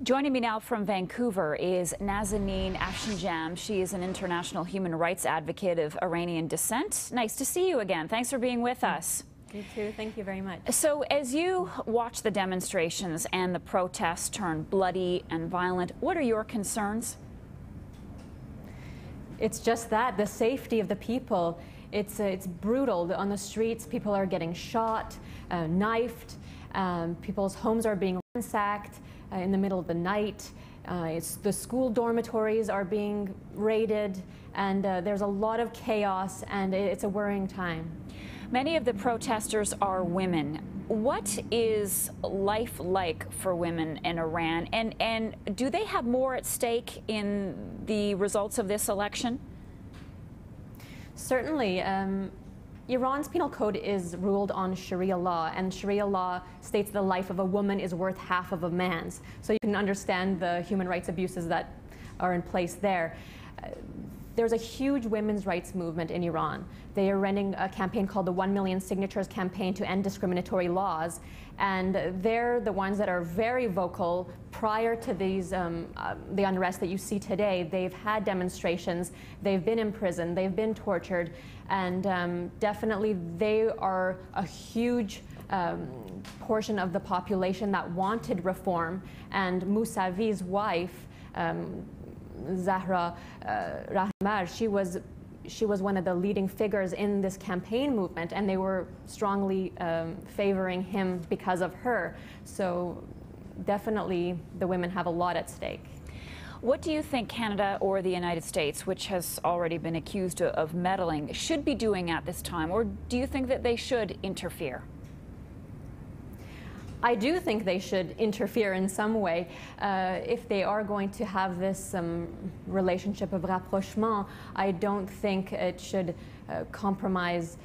Joining me now from Vancouver is Nazanin Afshin-Jam. She is an international human rights advocate of Iranian descent. Nice to see you again. Thanks for being with us. You too. Thank you very much. So as you watch the demonstrations and the protests turn bloody and violent, what are your concerns? It's just that, the safety of the people. It's brutal. On the streets, people are getting shot, knifed. People's homes are being ransacked in the middle of the night. The school dormitories are being raided, and there's a lot of chaos, and it's a worrying time. Many of the protesters are women. What is life like for women in Iran, and do they have more at stake in the results of this election? Certainly. Iran's penal code is ruled on Sharia law, and Sharia law states the life of a woman is worth half of a man's. So you can understand the human rights abuses that are in place there. There's a huge women's rights movement in Iran. They are running a campaign called the 1 Million Signatures Campaign to End Discriminatory Laws, and they're the ones that are very vocal. Prior to these, the unrest that you see today, they've had demonstrations, they've been imprisoned, they've been tortured, and definitely they are a huge portion of the population that wanted reform. And Mousavi's wife, Zahra Rahmar, she was one of the leading figures in this campaign movement, and they were strongly favoring him because of her. So definitely the women have a lot at stake. What do you think Canada or the United States, which has already been accused of meddling, should be doing at this time, or do you think that they should interfere? I do think they should interfere in some way. If they are going to have this relationship of rapprochement, I don't think it should compromise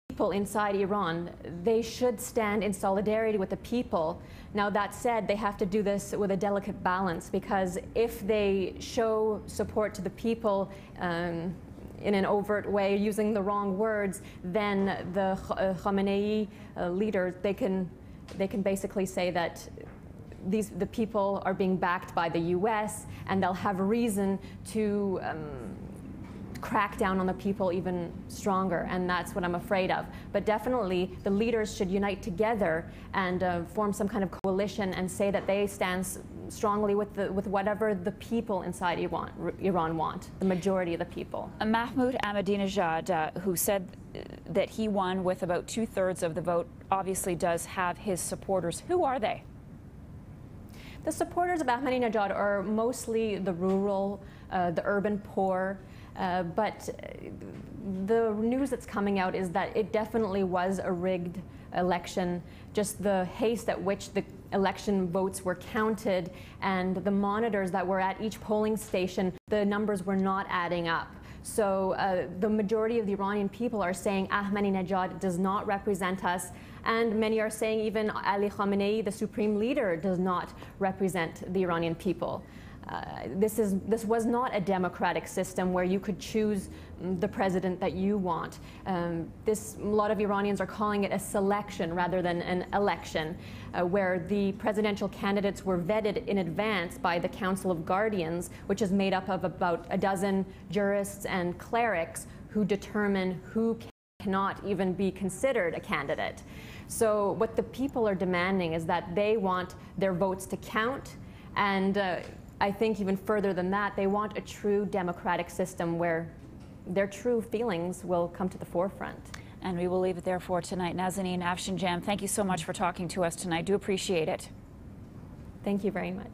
people inside Iran. They should stand in solidarity with the people. Now, that said, they have to do this with a delicate balance, because if they show support to the people in an overt way, using the wrong words, then the Khamenei leaders, they can basically say that the people are being backed by the US, and they'll have reason to crack down on the people even stronger, and that's what I'm afraid of. But definitely the leaders should unite together and form some kind of coalition and say that they stand strongly with whatever the people inside Iran want, the majority of the people. Mahmoud Ahmadinejad, who said that he won with about 2/3 of the vote, obviously does have his supporters. Who are they? The supporters of Ahmadinejad are mostly the rural, the urban poor, but the news that's coming out is that it definitely was a rigged election. Just the haste at which the election votes were counted and the monitors that were at each polling station, the numbers were not adding up. So the majority of the Iranian people are saying Ahmadinejad does not represent us, and many are saying even Ali Khamenei, the supreme leader, does not represent the Iranian people. This was not a democratic system where you could choose the president that you want. A lot of Iranians are calling it a selection rather than an election, where the presidential candidates were vetted in advance by the Council of Guardians, which is made up of about a dozen jurists and clerics who determine who cannot even be considered a candidate. So what the people are demanding is that they want their votes to count, and I think even further than that, they want a true democratic system where their true feelings will come to the forefront. And we will leave it there for tonight. Nazanin Afshin-Jam, thank you so much for talking to us tonight. Do appreciate it. Thank you very much.